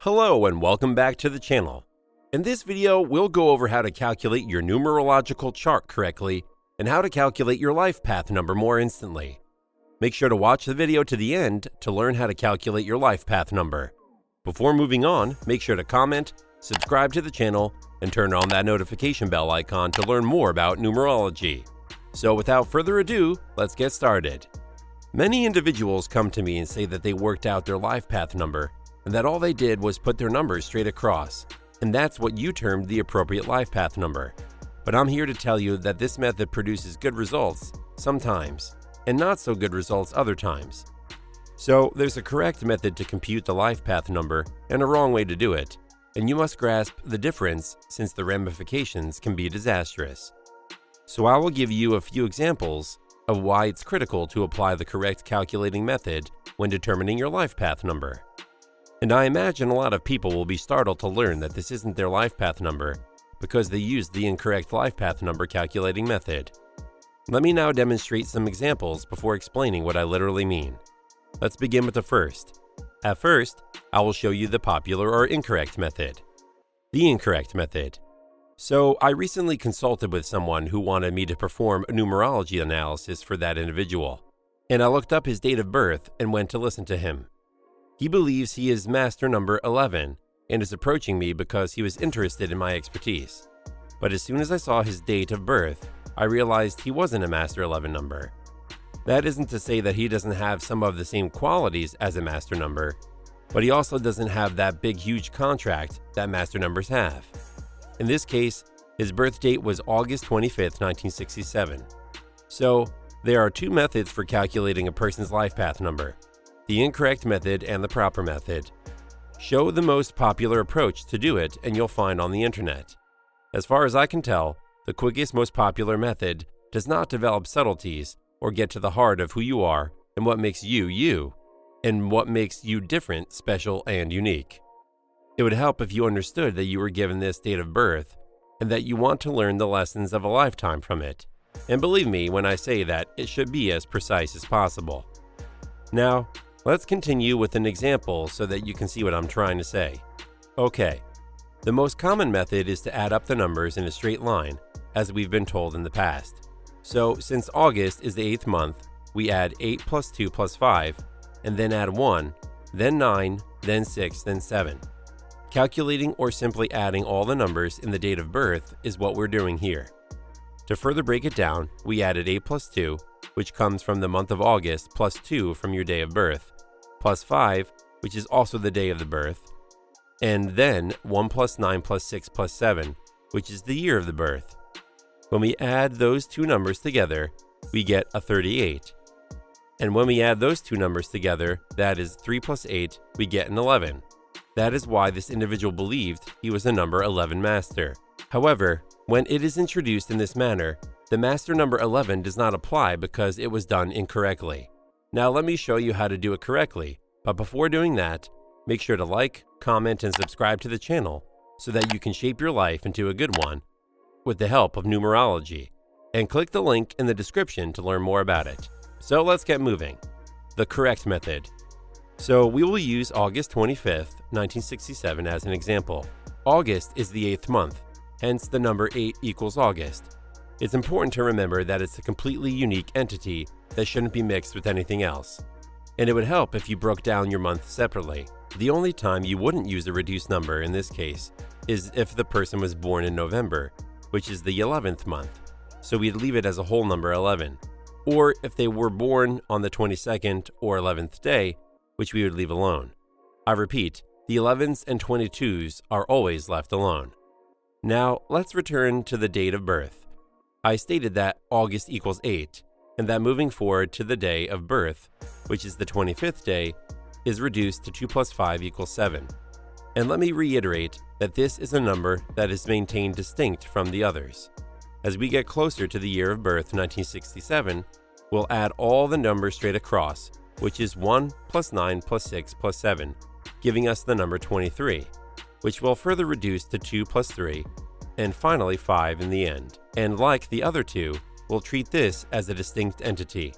Hello and welcome back to the channel. In this video, we'll go over how to calculate your numerological chart correctly and how to calculate your life path number more instantly. Make sure to watch the video to the end to learn how to calculate your life path number. Before moving on, make sure to comment, subscribe to the channel, and turn on that notification bell icon to learn more about numerology. So without further ado, let's get started. Many individuals come to me and say that they worked out their life path number and that all they did was put their numbers straight across, and that's what you termed the appropriate life path number. But I'm here to tell you that this method produces good results sometimes, and not so good results other times. So there's a correct method to compute the life path number and a wrong way to do it, and you must grasp the difference since the ramifications can be disastrous. So I will give you a few examples of why it's critical to apply the correct calculating method when determining your life path number. And I imagine a lot of people will be startled to learn that this isn't their life path number because they used the incorrect life path number calculating method. Let me now demonstrate some examples before explaining what I literally mean. Let's begin with the first. At first, I will show you the popular or incorrect method. The incorrect method. So I recently consulted with someone who wanted me to perform a numerology analysis for that individual, and I looked up his date of birth and went to listen to him. He believes he is master number 11 and is approaching me because he was interested in my expertise. But as soon as I saw his date of birth, I realized he wasn't a master 11 number. That isn't to say that he doesn't have some of the same qualities as a master number, but he also doesn't have that big huge contract that master numbers have. In this case, his birth date was August 25th, 1967. So there are two methods for calculating a person's life path number: the incorrect method and the proper method. Show the most popular approach to do it and you'll find on the internet. As far as I can tell, the quickest, most popular method does not develop subtleties or get to the heart of who you are and what makes you you, and what makes you different, special, and unique. It would help if you understood that you were given this date of birth and that you want to learn the lessons of a lifetime from it. And believe me when I say that it should be as precise as possible. Now, let's continue with an example so that you can see what I'm trying to say. Okay, the most common method is to add up the numbers in a straight line, as we've been told in the past. So since August is the 8th month, we add 8 plus 2 plus 5, and then add 1, then 9, then 6, then 7. Calculating or simply adding all the numbers in the date of birth is what we're doing here. To further break it down, we added 8 plus 2, which comes from the month of August, plus 2 from your day of birth, plus 5, which is also the day of the birth, and then 1 plus 9 plus 6 plus 7, which is the year of the birth. When we add those two numbers together, we get a 38. And when we add those two numbers together, that is 3 plus 8, we get an 11. That is why this individual believed he was a number 11 master. However, when it is introduced in this manner, the master number 11 does not apply because it was done incorrectly. Now let me show you how to do it correctly, but before doing that, make sure to like, comment, and subscribe to the channel so that you can shape your life into a good one with the help of numerology, and click the link in the description to learn more about it. So let's get moving. The correct method. So we will use August 25th, 1967 as an example. August is the 8th month, hence the number 8 equals August. It's important to remember that it's a completely unique entity that shouldn't be mixed with anything else. And it would help if you broke down your month separately. The only time you wouldn't use a reduced number in this case is if the person was born in November, which is the 11th month. So we'd leave it as a whole number 11. Or if they were born on the 22nd or 11th day, which we would leave alone. I repeat, the 11s and 22s are always left alone. Now, let's return to the date of birth. I stated that August equals 8, and that moving forward to the day of birth, which is the 25th day, is reduced to 2 plus 5 equals 7. And let me reiterate that this is a number that is maintained distinct from the others. As we get closer to the year of birth, 1967, we'll add all the numbers straight across, which is 1 plus 9 plus 6 plus 7, giving us the number 23, which will further reduce to 2 plus 3, and finally 5 in the end. And like the other two, we'll treat this as a distinct entity.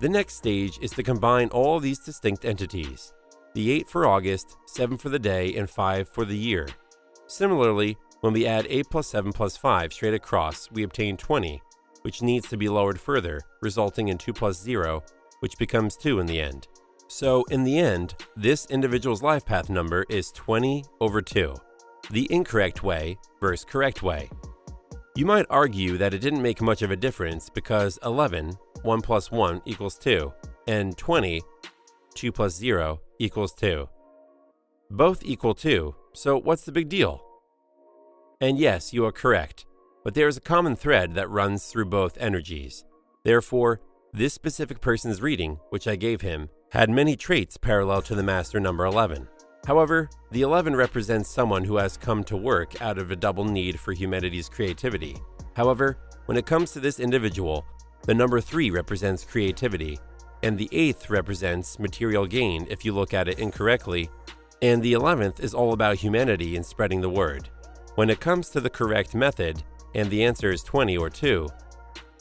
The next stage is to combine all these distinct entities. the 8 for August, 7 for the day, and 5 for the year. Similarly, when we add 8 plus 7 plus 5 straight across, we obtain 20, which needs to be lowered further, resulting in 2 plus 0, which becomes 2 in the end. So in the end, this individual's life path number is 20 over 2. The incorrect way versus correct way. You might argue that it didn't make much of a difference because 11, 1 plus 1 equals 2, and 20, 2 plus 0 equals 2. Both equal 2, so what's the big deal? And yes, you are correct, but there is a common thread that runs through both energies. Therefore, this specific person's reading, which I gave him, had many traits parallel to the master number 11. However, the 11 represents someone who has come to work out of a double need for humanity's creativity. However, when it comes to this individual, the number 3 represents creativity, and the 8th represents material gain if you look at it incorrectly, and the 11th is all about humanity and spreading the word. When it comes to the correct method, and the answer is 20 or 2,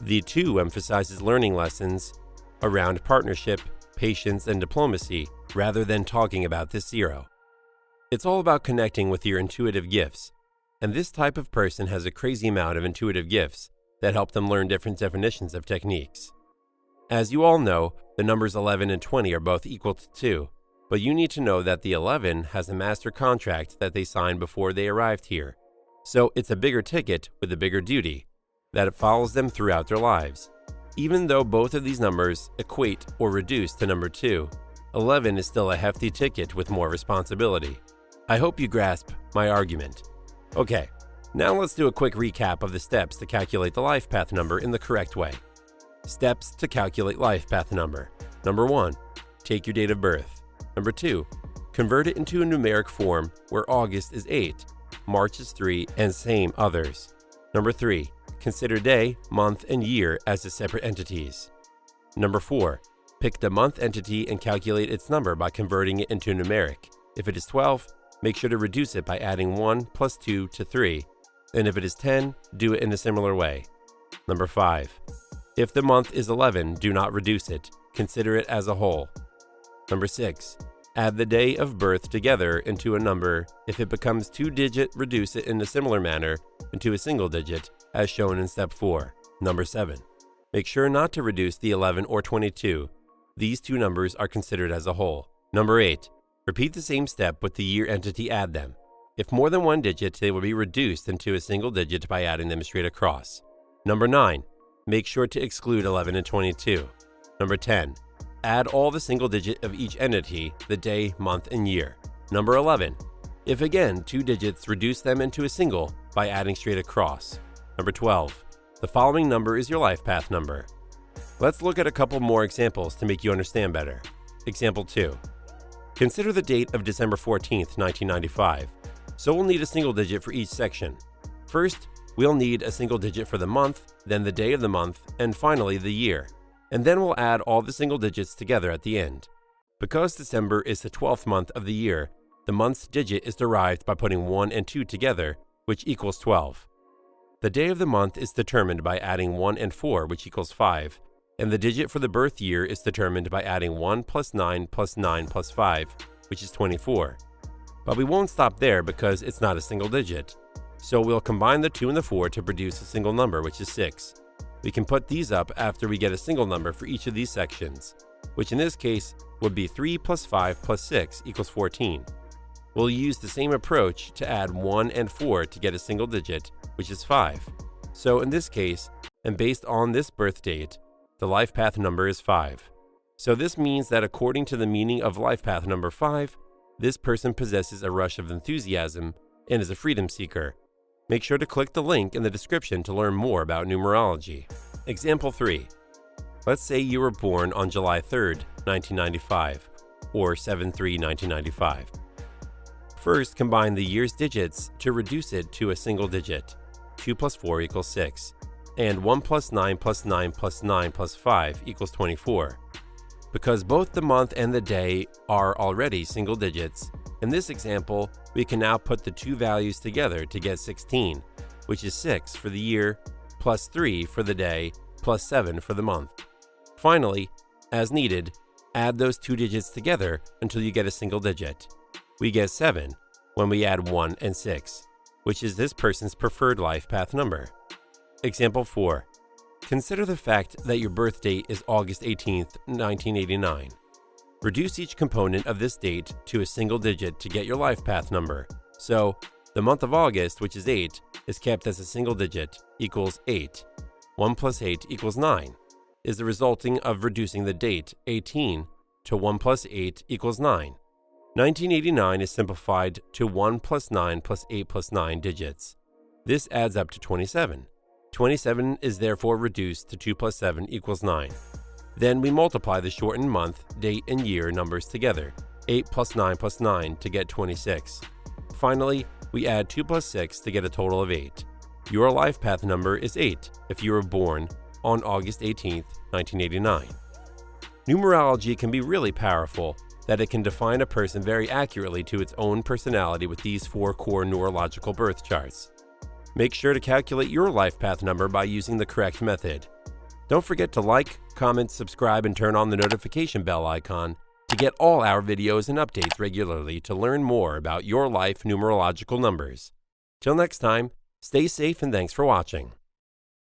the 2 emphasizes learning lessons around partnership, patience, and diplomacy, rather than talking about this 0. It's all about connecting with your intuitive gifts, and this type of person has a crazy amount of intuitive gifts that help them learn different definitions of techniques. As you all know, the numbers 11 and 20 are both equal to 2, but you need to know that the 11 has a master contract that they signed before they arrived here. So it's a bigger ticket with a bigger duty that it follows them throughout their lives. Even though both of these numbers equate or reduce to number 2, 11 is still a hefty ticket with more responsibility. I hope you grasp my argument. Okay, now let's do a quick recap of the steps to calculate the life path number in the correct way. Steps to calculate life path number. Number 1, take your date of birth. Number 2, convert it into a numeric form where August is 8, March is 3, and same others. Number 3, consider day, month, and year as the separate entities. Number 4, pick the month entity and calculate its number by converting it into numeric. If it is 12, make sure to reduce it by adding 1 plus 2 to 3, and if it is 10, do it in a similar way. Number 5, if the month is 11, do not reduce it, consider it as a whole. Number 6, add the day of birth together into a number. If it becomes 2-digit, reduce it in a similar manner into a single digit, as shown in step 4. Number 7, make sure not to reduce the 11 or 22. These two numbers are considered as a whole. Number 8, repeat the same step with the year entity, add them. If more than 1 digit, they will be reduced into a single digit by adding them straight across. Number 9, make sure to exclude 11 and 22. Number 10, add all the single digit of each entity, the day, month, and year. Number 11, if again 2 digits, reduce them into a single by adding straight across. Number 12, the following number is your life path number. Let's look at a couple more examples to make you understand better. Example 2. Consider the date of December 14th, 1995. So we'll need a single digit for each section. First, we'll need a single digit for the month, then the day of the month, and finally the year. And then we'll add all the single digits together at the end. Because December is the 12th month of the year, the month's digit is derived by putting 1 and 2 together, which equals 12. The day of the month is determined by adding 1 and 4, which equals 5, and the digit for the birth year is determined by adding 1 plus 9 plus 9 plus 5, which is 24. But we won't stop there because it's not a single digit. So we'll combine the 2 and the 4 to produce a single number, which is 6. We can put these up after we get a single number for each of these sections, which in this case would be 3 plus 5 plus 6 equals 14. We'll use the same approach to add 1 and 4 to get a single digit, which is 5. So in this case, and based on this birth date, the life path number is 5. So this means that according to the meaning of life path number 5, this person possesses a rush of enthusiasm and is a freedom seeker. Make sure to click the link in the description to learn more about numerology. Example 3. Let's say you were born on July 3rd, 1995, or 7/3/1995. First, combine the year's digits to reduce it to a single digit. 2 plus 4 equals 6, and 1 plus 9 plus 9 plus 9 plus 5 equals 24. Because both the month and the day are already single digits, in this example, we can now put the two values together to get 16, which is 6 for the year, plus 3 for the day, plus 7 for the month. Finally, as needed, Add those two digits together until you get a single digit. We get 7 when we add 1 and 6, which is this person's preferred life path number. Example 4. Consider the fact that your birth date is August 18th, 1989. Reduce each component of this date to a single digit to get your life path number. So, the month of August, which is 8, is kept as a single digit, equals 8. 1 plus 8 equals 9, is the resulting of reducing the date, 18, to 1 plus 8 equals 9. 1989 is simplified to 1 plus 9 plus 8 plus 9 digits. This adds up to 27. 27 is therefore reduced to 2 plus 7 equals 9. Then we multiply the shortened month, date, and year numbers together, 8 plus 9 to get 26. Finally, we add 2 plus 6 to get a total of 8. Your life path number is 8 if you were born on August 18th, 1989. Numerology can be really powerful, that it can define a person very accurately to its own personality with these 4 core neurological birth charts. Make sure to calculate your life path number by using the correct method. Don't forget to like, comment, subscribe, and turn on the notification bell icon to get all our videos and updates regularly to learn more about your life numerological numbers. Till next time, stay safe and thanks for watching.